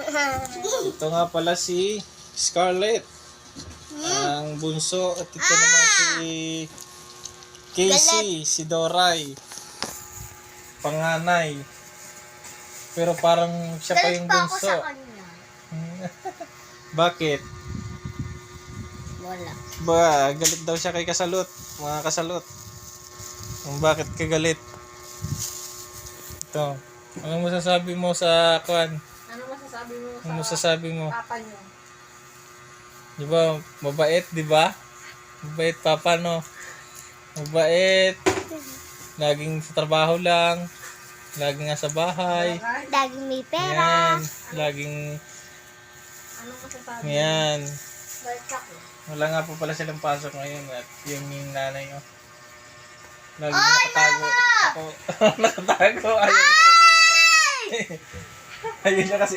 Ito nga pala si Scarlett. Ang bunso. At ito naman si Casey, si Doray. Panganay. Pero parang siya pa yung Galit pa ako bunso. sa kanya. Bakit? Wala. Ba, galit daw siya kay Kasalot. Mga Kasalot. Bakit ka galit? Ito. Anong masasabi mo sa kwan? Ano masasabi mo sa Anong masasabi mo? papa niyo? Di ba? Mabait, di ba? Mabait papa, no? Mabait. Laging sa trabaho lang. Laging nasa bahay. Alright? Daging may pera. Yan. Laging, Anong masasabi mo? yan. Like ako. Wala nga po pala silang pasok ngayon at yung nanay ko. Laging nakatago. Ako, nakatago. Ayaw niya. Ayaw niya kasi